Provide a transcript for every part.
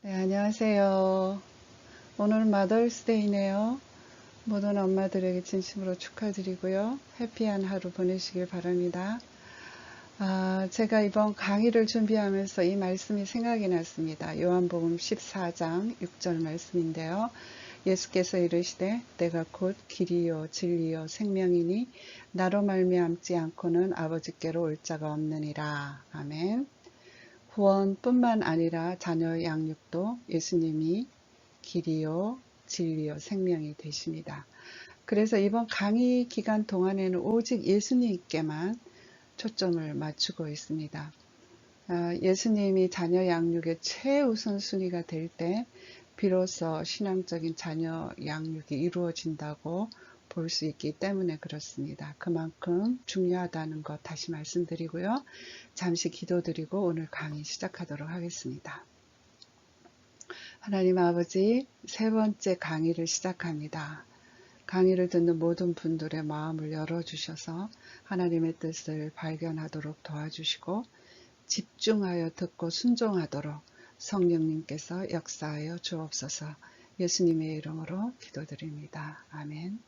네, 안녕하세요. 오늘은 마더스데이네요. 모든 엄마들에게 진심으로 축하드리고요. 해피한 하루 보내시길 바랍니다. 제가 이번 강의를 준비하면서 이 말씀이 생각이 났습니다. 요한복음 14장 6절 말씀인데요. 예수께서 이르시되 내가 곧 길이요 진리요 생명이니 나로 말미암지 않고는 아버지께로 올 자가 없느니라. 아멘. 구원뿐만 아니라 자녀 양육도 예수님이 길이요, 진리요, 생명이 되십니다. 그래서 이번 강의 기간 동안에는 오직 예수님께만 초점을 맞추고 있습니다. 예수님이 자녀 양육의 최우선순위가 될 때 비로소 신앙적인 자녀 양육이 이루어진다고 볼 수 있기 때문에 그렇습니다. 그만큼 중요하다는 것 다시 말씀드리고요. 잠시 기도드리고 오늘 강의 시작하도록 하겠습니다. 하나님 아버지, 세 번째 강의를 시작합니다. 강의를 듣는 모든 분들의 마음을 열어주셔서 하나님의 뜻을 발견하도록 도와주시고 집중하여 듣고 순종하도록 성령님께서 역사하여 주옵소서. 예수님의 이름으로 기도드립니다. 아멘.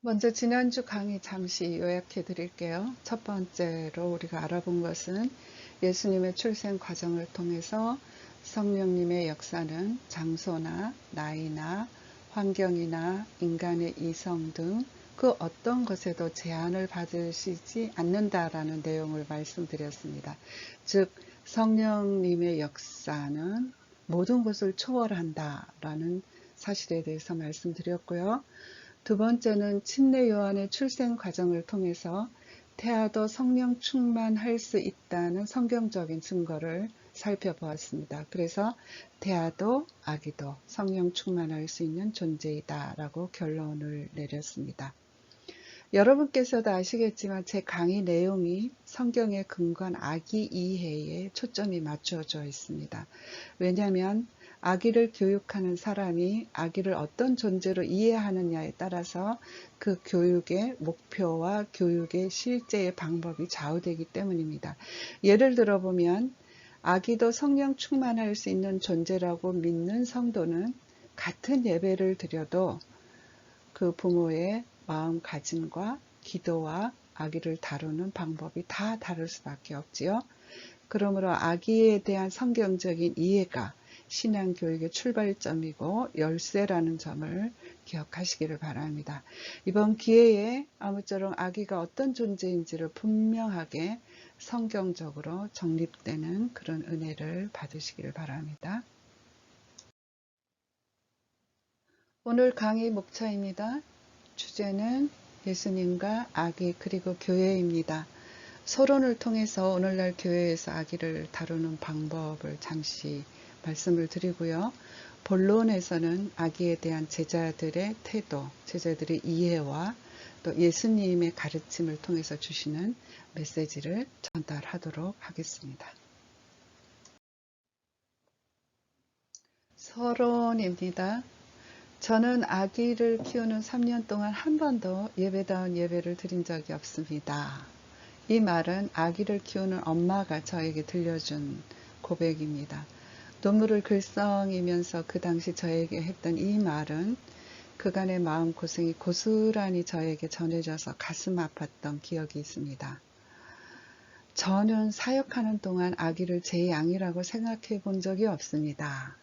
먼저 지난주 강의 잠시 요약해 드릴게요. 첫 번째로 우리가 알아본 것은 예수님의 출생 과정을 통해서 성령님의 역사는 장소나 나이나 환경이나 인간의 이성 등 그 어떤 것에도 제한을 받으시지 않는다라는 내용을 말씀드렸습니다. 즉 성령님의 역사는 모든 것을 초월한다라는 사실에 대해서 말씀드렸고요. 두 번째는 침례 요한의 출생 과정을 통해서 태아도 성령 충만할 수 있다는 성경적인 증거를 살펴보았습니다. 그래서 태아도 아기도 성령 충만할 수 있는 존재이다 라고 결론을 내렸습니다. 여러분께서도 아시겠지만 제 강의 내용이 성경에 근거한 아기 이해에 초점이 맞춰져 있습니다. 왜냐하면 아기를 교육하는 사람이 아기를 어떤 존재로 이해하느냐에 따라서 그 교육의 목표와 교육의 실제의 방법이 좌우되기 때문입니다. 예를 들어보면 아기도 성령 충만할 수 있는 존재라고 믿는 성도는 같은 예배를 드려도 그 부모의 마음가짐과 기도와 아기를 다루는 방법이 다 다를 수밖에 없지요. 그러므로 아기에 대한 성경적인 이해가 신앙교육의 출발점이고 열쇠라는 점을 기억하시기를 바랍니다. 이번 기회에 아무쪼록 아기가 어떤 존재인지를 분명하게 성경적으로 정립되는 그런 은혜를 받으시기를 바랍니다. 오늘 강의 목차입니다. 주제는 예수님과 아기 그리고 교회입니다. 서론을 통해서 오늘날 교회에서 아기를 다루는 방법을 잠시 말씀을 드리고요. 본론에서는 아기에 대한 제자들의 태도, 제자들의 이해와 또 예수님의 가르침을 통해서 주시는 메시지를 전달하도록 하겠습니다. 서론입니다. 저는 아기를 키우는 3년 동안 한 번도 예배다운 예배를 드린 적이 없습니다. 이 말은 아기를 키우는 엄마가 저에게 들려준 고백입니다. 눈물을 글썽이면서 그 당시 저에게 했던 이 말은 그간의 마음고생이 고스란히 저에게 전해져서 가슴 아팠던 기억이 있습니다. 저는 사역하는 동안 아기를 제 양이라고 생각해 본 적이 없습니다.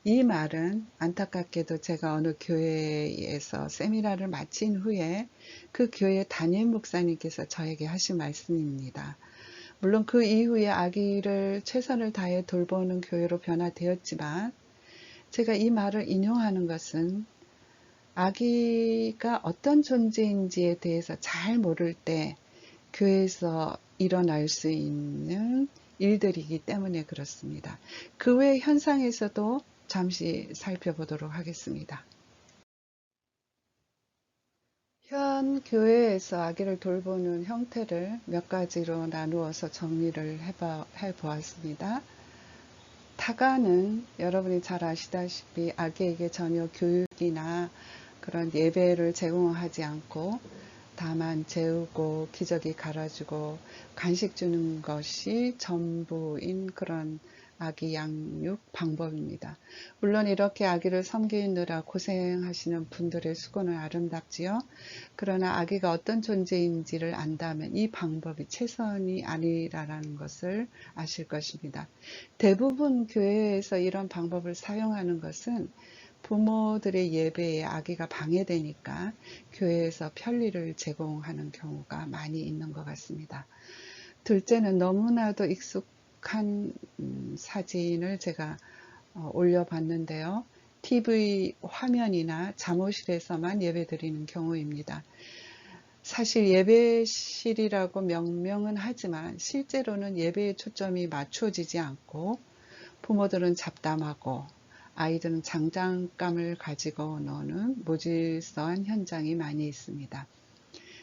이 말은 안타깝게도 제가 어느 교회에서 세미나를 마친 후에 그 교회 담임 목사님께서 저에게 하신 말씀입니다. 물론 그 이후에 아기를 최선을 다해 돌보는 교회로 변화되었지만 제가 이 말을 인용하는 것은 아기가 어떤 존재인지에 대해서 잘 모를 때 교회에서 일어날 수 있는 일들이기 때문에 그렇습니다. 그 외 현상에서도 잠시 살펴보도록 하겠습니다. 현 교회에서 아기를 돌보는 형태를 몇 가지로 나누어서 정리를 해보았습니다. 타가는 여러분이 잘 아시다시피 아기에게 전혀 교육이나 그런 예배를 제공하지 않고 다만 재우고 기저귀 갈아주고 간식 주는 것이 전부인 그런 아기 양육 방법입니다. 물론 이렇게 아기를 섬기느라 고생하시는 분들의 수고는 아름답지요. 그러나 아기가 어떤 존재인지를 안다면 이 방법이 최선이 아니라는 것을 아실 것입니다. 대부분 교회에서 이런 방법을 사용하는 것은 부모들의 예배에 아기가 방해되니까 교회에서 편리를 제공하는 경우가 많이 있는 것 같습니다. 둘째는 너무나도 익숙한 사진을 제가 올려봤는데요. TV 화면이나 잠옷실에서만 예배드리는 경우입니다. 사실 예배실이라고 명명은 하지만 실제로는 예배의 초점이 맞춰지지 않고 부모들은 잡담하고 아이들은 장난감을 가지고 노는 무질서한 현장이 많이 있습니다.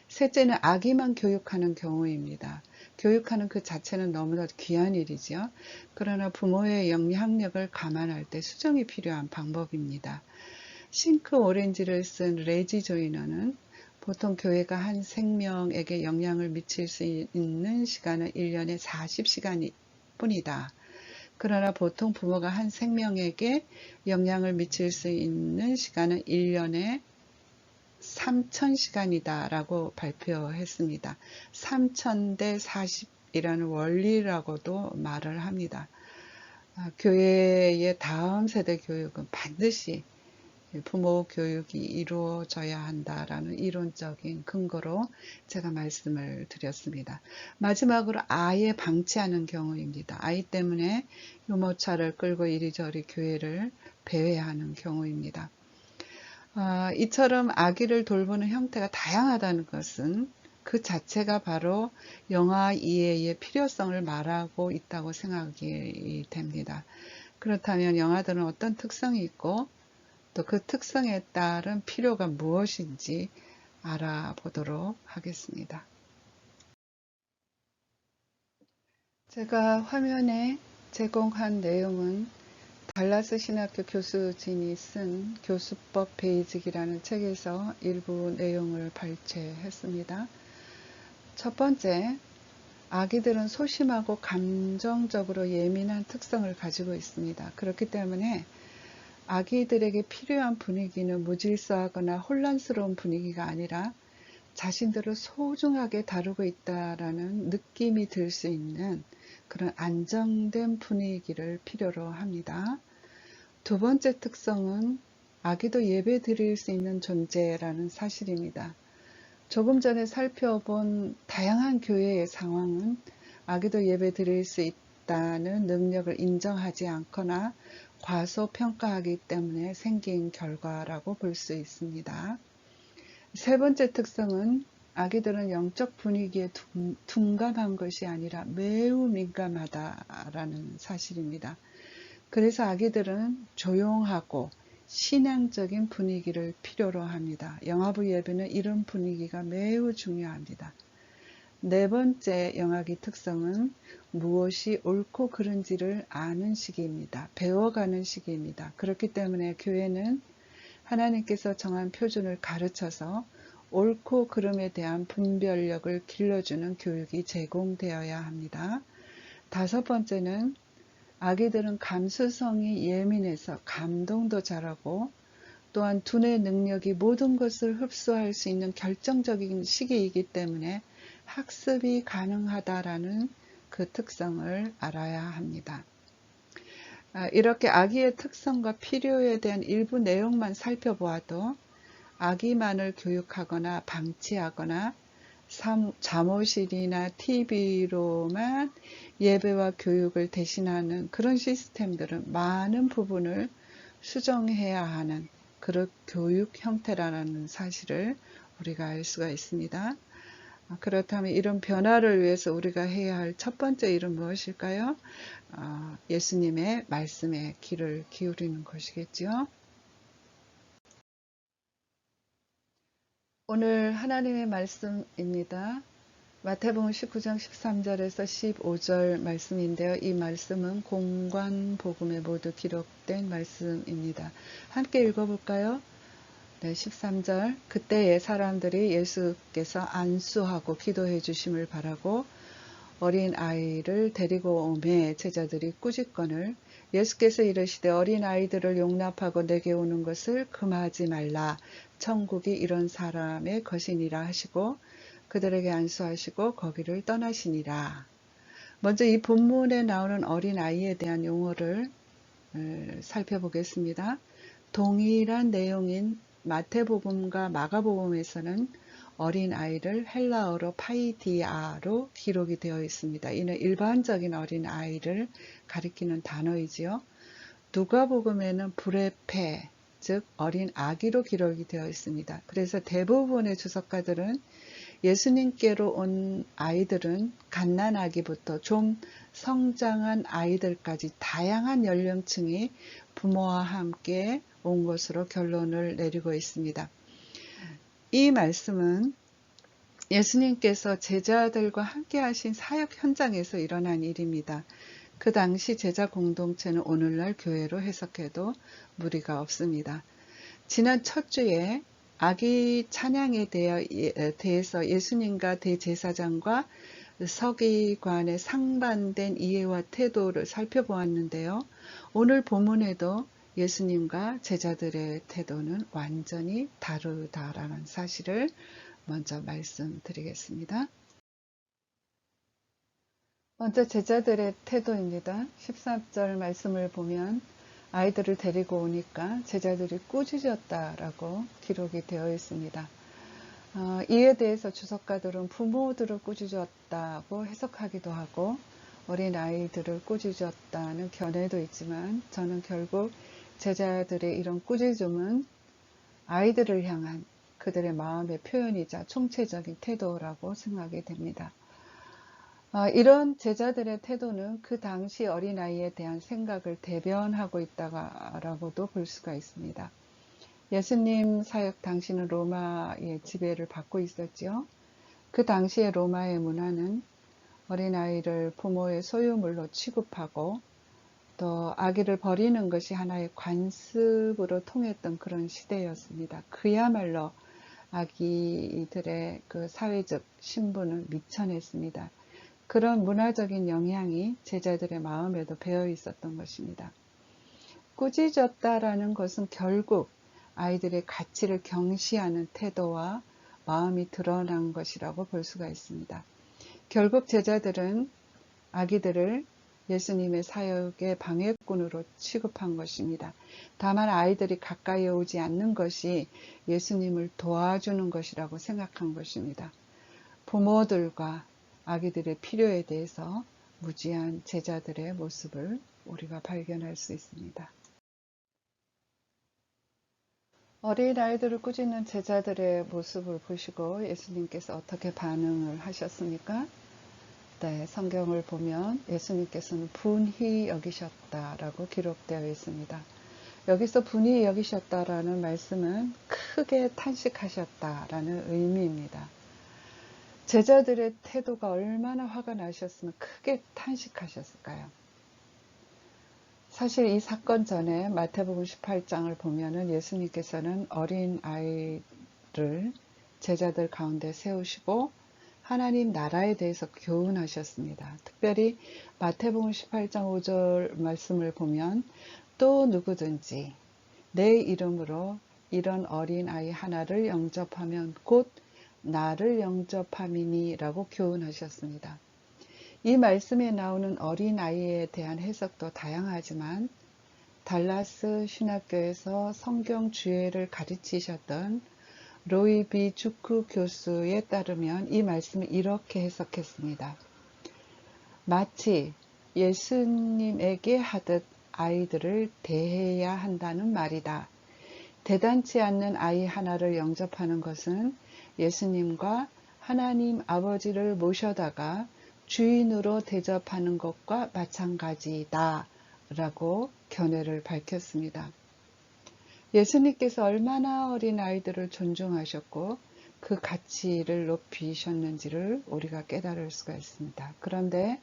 셋째는 아기만 교육하는 경우입니다. 교육하는 그 자체는 너무나 귀한 일이죠. 그러나 부모의 영향력을 감안할 때 수정이 필요한 방법입니다. 싱크 오렌지를 쓴 레지 조이너는 보통 교회가 한 생명에게 영향을 미칠 수 있는 시간은 1년에 40시간 뿐이다. 그러나 보통 부모가 한 생명에게 영향을 미칠 수 있는 시간은 1년에 3000시간이다 라고 발표했습니다. 3000대 40이라는 원리라고도 말을 합니다. 교회의 다음 세대 교육은 반드시 부모 교육이 이루어져야 한다라는 이론적인 근거로 제가 말씀을 드렸습니다. 마지막으로 아예 방치하는 경우입니다. 아이 때문에 유모차를 끌고 이리저리 교회를 배회하는 경우입니다. 이처럼 아기를 돌보는 형태가 다양하다는 것은 그 자체가 바로 영아 이해의 필요성을 말하고 있다고 생각이 됩니다. 그렇다면 영아들은 어떤 특성이 있고 또 그 특성에 따른 필요가 무엇인지 알아보도록 하겠습니다. 제가 화면에 제공한 내용은 달라스 신학교 교수진이 쓴 교수법 베이직이라는 책에서 일부 내용을 발췌했습니다. 첫 번째, 아기들은 소심하고 감정적으로 예민한 특성을 가지고 있습니다. 그렇기 때문에 아기들에게 필요한 분위기는 무질서하거나 혼란스러운 분위기가 아니라 자신들을 소중하게 다루고 있다라는 느낌이 들 수 있는 그런 안정된 분위기를 필요로 합니다. 두 번째 특성은 아기도 예배 드릴 수 있는 존재라는 사실입니다. 조금 전에 살펴본 다양한 교회의 상황은 아기도 예배 드릴 수 있다는 능력을 인정하지 않거나 과소평가하기 때문에 생긴 결과라고 볼 수 있습니다. 세 번째 특성은 아기들은 영적 분위기에 둔감한 것이 아니라 매우 민감하다라는 사실입니다. 그래서 아기들은 조용하고 신앙적인 분위기를 필요로 합니다. 영아부 예배는 이런 분위기가 매우 중요합니다. 네 번째 영아기 특성은 무엇이 옳고 그른지를 아는 시기입니다. 배워가는 시기입니다. 그렇기 때문에 교회는 하나님께서 정한 표준을 가르쳐서 옳고 그름에 대한 분별력을 길러주는 교육이 제공되어야 합니다. 다섯 번째는 아기들은 감수성이 예민해서 감동도 잘하고 또한 두뇌 능력이 모든 것을 흡수할 수 있는 결정적인 시기이기 때문에 학습이 가능하다라는 그 특성을 알아야 합니다. 이렇게 아기의 특성과 필요에 대한 일부 내용만 살펴보아도 아기만을 교육하거나 방치하거나 잠옷실이나 TV로만 예배와 교육을 대신하는 그런 시스템들은 많은 부분을 수정해야 하는 그런 교육 형태라는 사실을 우리가 알 수가 있습니다. 그렇다면 이런 변화를 위해서 우리가 해야 할 첫 번째 일은 무엇일까요? 예수님의 말씀에 귀를 기울이는 것이겠죠. 오늘 하나님의 말씀입니다. 마태복음 19장 13절에서 15절 말씀인데요. 이 말씀은 공관복음에 모두 기록된 말씀입니다. 함께 읽어볼까요? 네, 13절. 그때에 사람들이 예수께서 안수하고 기도해 주심을 바라고 어린 아이를 데리고 오매 제자들이 꾸짖건을 예수께서 이르시되 어린 아이들을 용납하고 내게 오는 것을 금하지 말라. 천국이 이런 사람의 것이니라 하시고 그들에게 안수하시고 거기를 떠나시니라. 먼저 이 본문에 나오는 어린 아이에 대한 용어를 살펴보겠습니다. 동일한 내용인 마태복음과 마가복음에서는 어린 아이를 헬라어로 파이디아로 기록이 되어 있습니다. 이는 일반적인 어린 아이를 가리키는 단어이지요. 누가복음에는 브레페, 즉 어린 아기로 기록이 되어 있습니다. 그래서 대부분의 주석가들은 예수님께로 온 아이들은 갓난아기부터 좀 성장한 아이들까지 다양한 연령층이 부모와 함께 온 것으로 결론을 내리고 있습니다. 이 말씀은 예수님께서 제자들과 함께 하신 사역 현장에서 일어난 일입니다. 그 당시 제자 공동체는 오늘날 교회로 해석해도 무리가 없습니다. 지난 첫 주에 아기 찬양에 대해서 예수님과 대제사장과 서기관의 상반된 이해와 태도를 살펴보았는데요. 오늘 본문에도 예수님과 제자들의 태도는 완전히 다르다라는 사실을 먼저 말씀드리겠습니다. 먼저 제자들의 태도입니다. 13절 말씀을 보면 아이들을 데리고 오니까 제자들이 꾸짖었다라고 기록이 되어 있습니다. 이에 대해서 주석가들은 부모들을 꾸짖었다고 해석하기도 하고 어린 아이들을 꾸짖었다는 견해도 있지만 저는 결국 제자들의 이런 꾸짖음은 아이들을 향한 그들의 마음의 표현이자 총체적인 태도라고 생각이 됩니다. 이런 제자들의 태도는 그 당시 어린아이에 대한 생각을 대변하고 있다라고도 볼 수가 있습니다. 예수님 사역 당시는 로마의 지배를 받고 있었지요. 그 당시의 로마의 문화는 어린아이를 부모의 소유물로 취급하고 또 아기를 버리는 것이 하나의 관습으로 통했던 그런 시대였습니다. 그야말로 아기들의 그 사회적 신분을 미천했습니다. 그런 문화적인 영향이 제자들의 마음에도 배어 있었던 것입니다. 꾸짖었다라는 것은 결국 아이들의 가치를 경시하는 태도와 마음이 드러난 것이라고 볼 수가 있습니다. 결국 제자들은 아기들을 예수님의 사역의 방해꾼으로 취급한 것입니다. 다만 아이들이 가까이 오지 않는 것이 예수님을 도와주는 것이라고 생각한 것입니다. 부모들과 아기들의 필요에 대해서 무지한 제자들의 모습을 우리가 발견할 수 있습니다. 어린아이들을 꾸짖는 제자들의 모습을 보시고 예수님께서 어떻게 반응을 하셨습니까? 네, 성경을 보면 예수님께서는 분히 여기셨다라고 기록되어 있습니다. 여기서 분히 여기셨다라는 말씀은 크게 탄식하셨다라는 의미입니다. 제자들의 태도가 얼마나 화가 나셨으면 크게 탄식하셨을까요? 사실 이 사건 전에 마태복음 18장을 보면은 예수님께서는 어린 아이를 제자들 가운데 세우시고 하나님 나라에 대해서 교훈하셨습니다. 특별히 마태복음 18장 5절 말씀을 보면 또 누구든지 내 이름으로 이런 어린 아이 하나를 영접하면 곧 나를 영접함이니 라고 교훈하셨습니다. 이 말씀에 나오는 어린아이에 대한 해석도 다양하지만 달라스 신학교에서 성경 주예를 가르치셨던 로이 비 주크 교수에 따르면 이 말씀을 이렇게 해석했습니다. 마치 예수님에게 하듯 아이들을 대해야 한다는 말이다. 대단치 않는 아이 하나를 영접하는 것은 예수님과 하나님 아버지를 모셔다가 주인으로 대접하는 것과 마찬가지다 라고 견해를 밝혔습니다. 예수님께서 얼마나 어린 아이들을 존중하셨고 그 가치를 높이셨는지를 우리가 깨달을 수가 있습니다. 그런데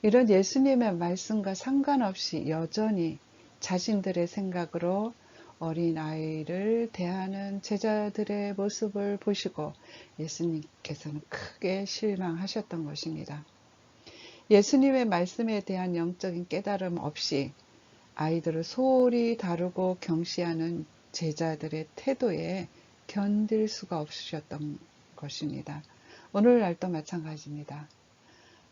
이런 예수님의 말씀과 상관없이 여전히 자신들의 생각으로 어린 아이를 대하는 제자들의 모습을 보시고 예수님께서는 크게 실망하셨던 것입니다. 예수님의 말씀에 대한 영적인 깨달음 없이 아이들을 소홀히 다루고 경시하는 제자들의 태도에 견딜 수가 없으셨던 것입니다. 오늘날도 마찬가지입니다.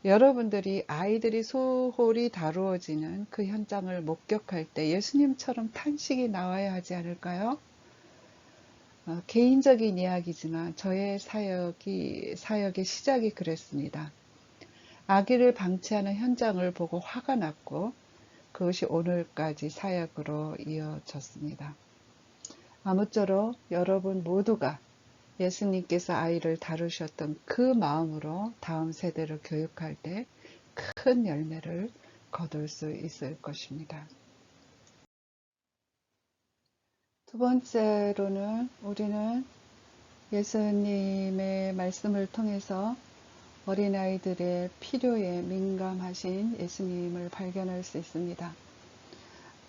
여러분들이 아이들이 소홀히 다루어지는 그 현장을 목격할 때 예수님처럼 탄식이 나와야 하지 않을까요? 개인적인 이야기지만 저의 사역의 시작이 그랬습니다. 아기를 방치하는 현장을 보고 화가 났고 그것이 오늘까지 사역으로 이어졌습니다. 아무쪼록 여러분 모두가 예수님께서 아이를 다루셨던 그 마음으로 다음 세대를 교육할 때 큰 열매를 거둘 수 있을 것입니다. 두 번째로는 우리는 예수님의 말씀을 통해서 어린아이들의 필요에 민감하신 예수님을 발견할 수 있습니다.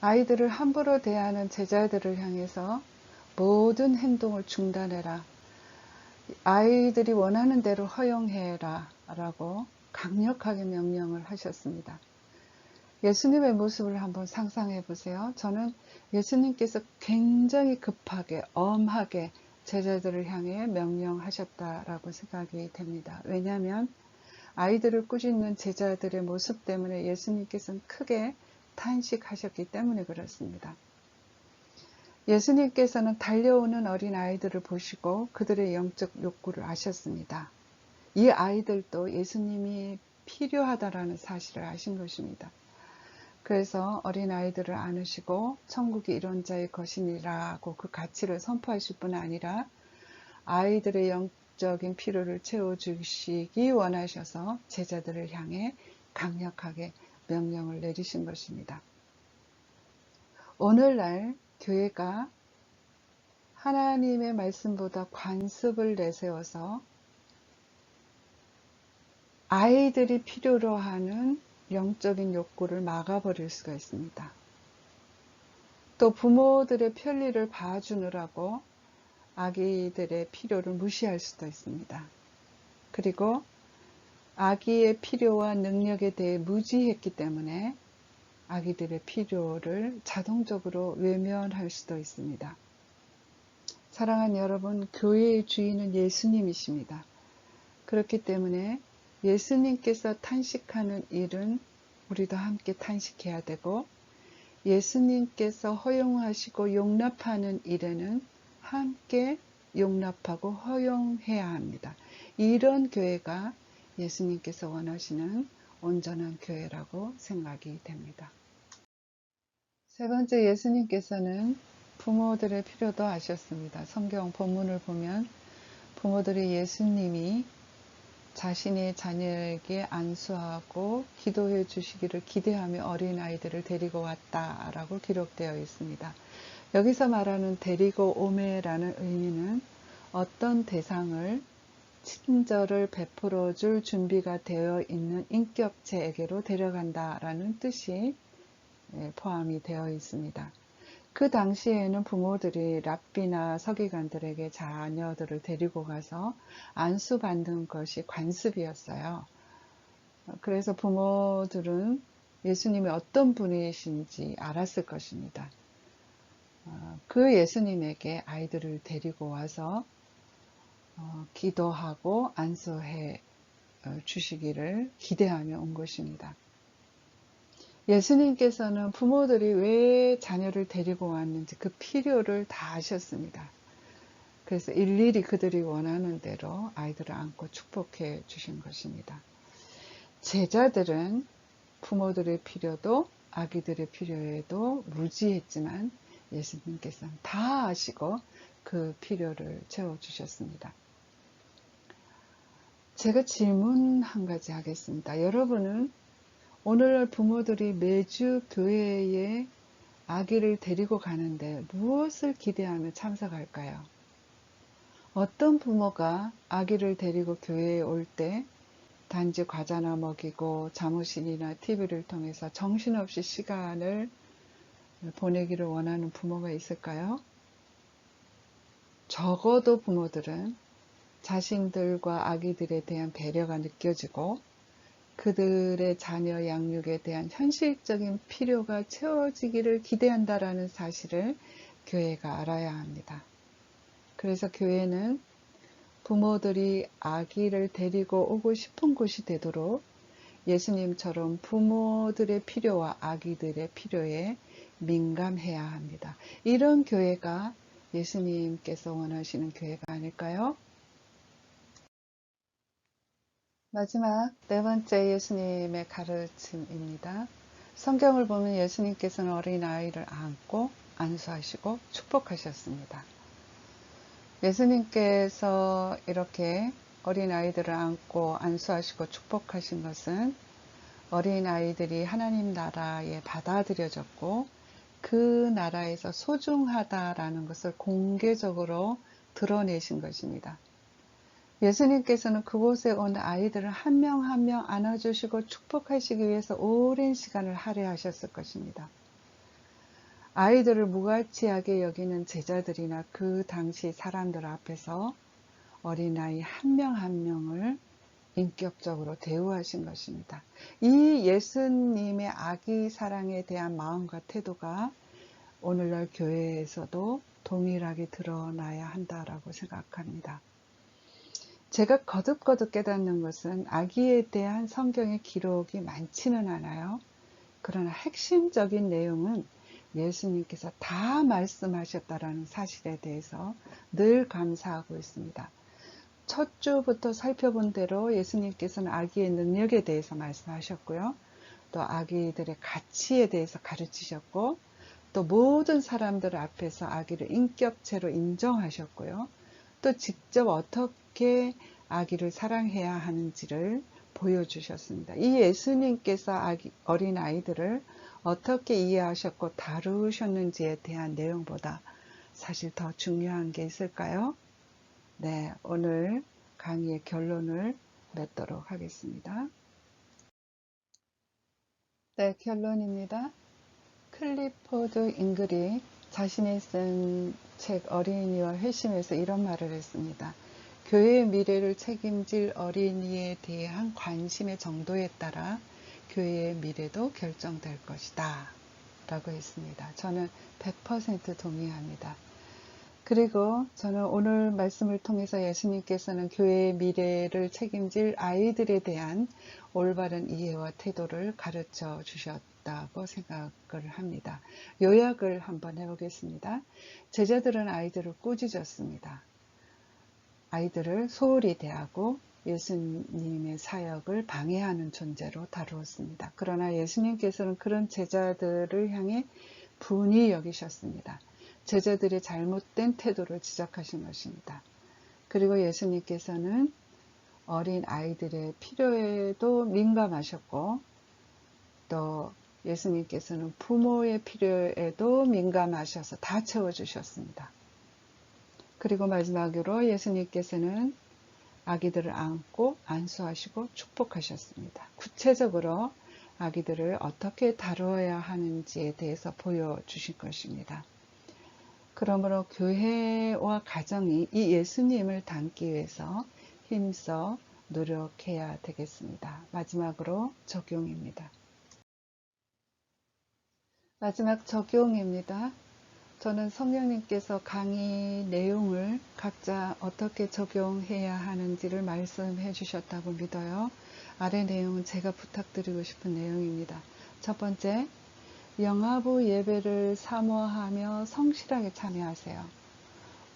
아이들을 함부로 대하는 제자들을 향해서 모든 행동을 중단해라. 아이들이 원하는 대로 허용해라 라고 강력하게 명령을 하셨습니다. 예수님의 모습을 한번 상상해 보세요. 저는 예수님께서 굉장히 급하게 엄하게 제자들을 향해 명령하셨다라고 생각이 됩니다. 왜냐하면 아이들을 꾸짖는 제자들의 모습 때문에 예수님께서는 크게 탄식하셨기 때문에 그렇습니다. 예수님께서는 달려오는 어린 아이들을 보시고 그들의 영적 욕구를 아셨습니다. 이 아이들도 예수님이 필요하다라는 사실을 아신 것입니다. 그래서 어린 아이들을 안으시고 천국이 이런 자의 것이니라고 그 가치를 선포하실 뿐 아니라 아이들의 영적인 필요를 채워주시기 원하셔서 제자들을 향해 강력하게 명령을 내리신 것입니다. 오늘날 교회가 하나님의 말씀보다 관습을 내세워서 아이들이 필요로 하는 영적인 욕구를 막아버릴 수가 있습니다. 또 부모들의 편리를 봐주느라고 아기들의 필요를 무시할 수도 있습니다. 그리고 아기의 필요와 능력에 대해 무지했기 때문에 아기들의 필요를 자동적으로 외면할 수도 있습니다. 사랑하는 여러분, 교회의 주인은 예수님이십니다. 그렇기 때문에 예수님께서 탄식하는 일은 우리도 함께 탄식해야 되고 예수님께서 허용하시고 용납하는 일에는 함께 용납하고 허용해야 합니다. 이런 교회가 예수님께서 원하시는 온전한 교회라고 생각이 됩니다. 세 번째, 예수님께서는 부모들의 필요도 아셨습니다. 성경 본문을 보면 부모들이 예수님이 자신의 자녀에게 안수하고 기도해 주시기를 기대하며 어린아이들을 데리고 왔다라고 기록되어 있습니다. 여기서 말하는 데리고 오매라는 의미는 어떤 대상을 친절을 베풀어 줄 준비가 되어 있는 인격체에게로 데려간다라는 뜻이 포함이 되어 있습니다. 그 당시에는 부모들이 랍비나 서기관들에게 자녀들을 데리고 가서 안수받는 것이 관습이었어요. 그래서 부모들은 예수님이 어떤 분이신지 알았을 것입니다. 그 예수님에게 아이들을 데리고 와서 기도하고 안수해 주시기를 기대하며 온 것입니다. 예수님께서는 부모들이 왜 자녀를 데리고 왔는지 그 필요를 다 아셨습니다. 그래서 일일이 그들이 원하는 대로 아이들을 안고 축복해 주신 것입니다. 제자들은 부모들의 필요도 아기들의 필요에도 무지했지만 예수님께서는 다 아시고 그 필요를 채워주셨습니다. 제가 질문 한 가지 하겠습니다. 여러분은 오늘날 부모들이 매주 교회에 아기를 데리고 가는데 무엇을 기대하며 참석할까요? 어떤 부모가 아기를 데리고 교회에 올 때 단지 과자나 먹이고 잠옷이나 TV를 통해서 정신없이 시간을 보내기를 원하는 부모가 있을까요? 적어도 부모들은 자신들과 아기들에 대한 배려가 느껴지고 그들의 자녀 양육에 대한 현실적인 필요가 채워지기를 기대한다라는 사실을 교회가 알아야 합니다. 그래서 교회는 부모들이 아기를 데리고 오고 싶은 곳이 되도록 예수님처럼 부모들의 필요와 아기들의 필요에 민감해야 합니다. 이런 교회가 예수님께서 원하시는 교회가 아닐까요? 마지막 네 번째 예수님의 가르침입니다. 성경을 보면 예수님께서는 어린아이를 안고 안수하시고 축복하셨습니다. 예수님께서 이렇게 어린아이들을 안고 안수하시고 축복하신 것은 어린아이들이 하나님 나라에 받아들여졌고 그 나라에서 소중하다라는 것을 공개적으로 드러내신 것입니다. 예수님께서는 그곳에 온 아이들을 한 명 한 명 안아주시고 축복하시기 위해서 오랜 시간을 할애하셨을 것입니다. 아이들을 무가치하게 여기는 제자들이나 그 당시 사람들 앞에서 어린아이 한 명 한 명을 인격적으로 대우하신 것입니다. 이 예수님의 아기 사랑에 대한 마음과 태도가 오늘날 교회에서도 동일하게 드러나야 한다라고 생각합니다. 제가 거듭거듭 깨닫는 것은 아기에 대한 성경의 기록이 많지는 않아요. 그러나 핵심적인 내용은 예수님께서 다 말씀하셨다라는 사실에 대해서 늘 감사하고 있습니다. 첫 주부터 살펴본 대로 예수님께서는 아기의 능력에 대해서 말씀하셨고요. 또 아기들의 가치에 대해서 가르치셨고 또 모든 사람들 앞에서 아기를 인격체로 인정하셨고요. 또 직접 어떻게 아기를 사랑해야 하는지를 보여주셨습니다. 이 예수님께서 어린 아이들을 어떻게 이해하셨고 다루셨는지에 대한 내용보다 사실 더 중요한 게 있을까요? 네, 오늘 강의의 결론을 맺도록 하겠습니다. 네, 결론입니다. 클리포드 잉글이 자신이 쓴 책 어린이와 회심에서 이런 말을 했습니다. 교회의 미래를 책임질 어린이에 대한 관심의 정도에 따라 교회의 미래도 결정될 것이다 라고 했습니다. 저는 100% 동의합니다. 그리고 저는 오늘 말씀을 통해서 예수님께서는 교회의 미래를 책임질 아이들에 대한 올바른 이해와 태도를 가르쳐 주셨다고 생각을 합니다. 요약을 한번 해보겠습니다. 제자들은 아이들을 꾸짖었습니다. 아이들을 소홀히 대하고 예수님의 사역을 방해하는 존재로 다루었습니다. 그러나 예수님께서는 그런 제자들을 향해 분이 여기셨습니다. 제자들의 잘못된 태도를 지적하신 것입니다. 그리고 예수님께서는 어린 아이들의 필요에도 민감하셨고 또 예수님께서는 부모의 필요에도 민감하셔서 다 채워주셨습니다. 그리고 마지막으로 예수님께서는 아기들을 안고 안수하시고 축복하셨습니다. 구체적으로 아기들을 어떻게 다루어야 하는지에 대해서 보여주신 것입니다. 그러므로 교회와 가정이 이 예수님을 닮기 위해서 힘써 노력해야 되겠습니다. 마지막으로 적용입니다. 마지막 적용입니다. 저는 성령님께서 강의 내용을 각자 어떻게 적용해야 하는지를 말씀해 주셨다고 믿어요. 아래 내용은 제가 부탁드리고 싶은 내용입니다. 첫 번째, 영아부 예배를 사모하며 성실하게 참여하세요.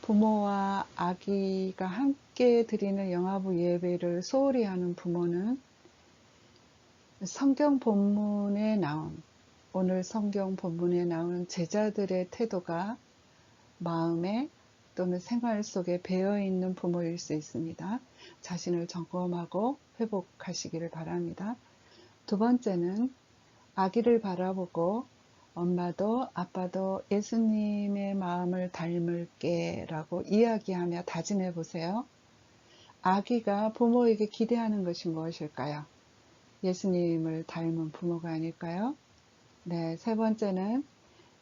부모와 아기가 함께 드리는 영아부 예배를 소홀히 하는 부모는 성경 본문에 나온 오늘 성경 본문에 나오는 제자들의 태도가 마음에 또는 생활 속에 배어있는 부모일 수 있습니다. 자신을 점검하고 회복하시기를 바랍니다. 두 번째는 아기를 바라보고 엄마도 아빠도 예수님의 마음을 닮을게 라고 이야기하며 다짐해 보세요. 아기가 부모에게 기대하는 것이 무엇일까요? 예수님을 닮은 부모가 아닐까요? 네, 세 번째는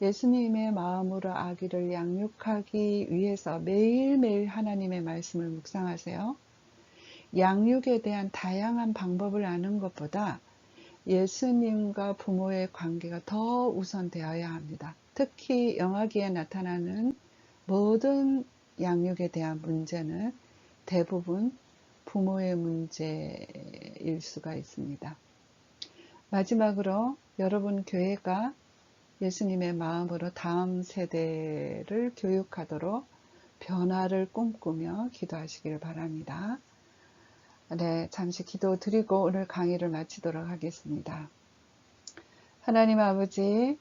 예수님의 마음으로 아기를 양육하기 위해서 매일매일 하나님의 말씀을 묵상하세요. 양육에 대한 다양한 방법을 아는 것보다 예수님과 부모의 관계가 더 우선되어야 합니다. 특히 영아기에 나타나는 모든 양육에 대한 문제는 대부분 부모의 문제일 수가 있습니다. 마지막으로 여러분 교회가 예수님의 마음으로 다음 세대를 교육하도록 변화를 꿈꾸며 기도하시길 바랍니다. 네, 잠시 기도 드리고 오늘 강의를 마치도록 하겠습니다. 하나님 아버지,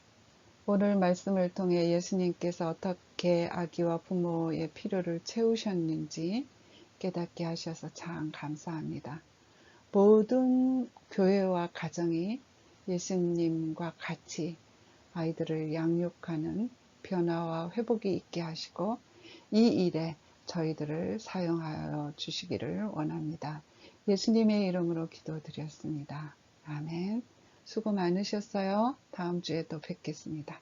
오늘 말씀을 통해 예수님께서 어떻게 아기와 부모의 필요를 채우셨는지 깨닫게 하셔서 참 감사합니다. 모든 교회와 가정이 예수님과 같이 아이들을 양육하는 변화와 회복이 있게 하시고 이 일에 저희들을 사용하여 주시기를 원합니다. 예수님의 이름으로 기도드렸습니다. 아멘. 수고 많으셨어요. 다음 주에 또 뵙겠습니다.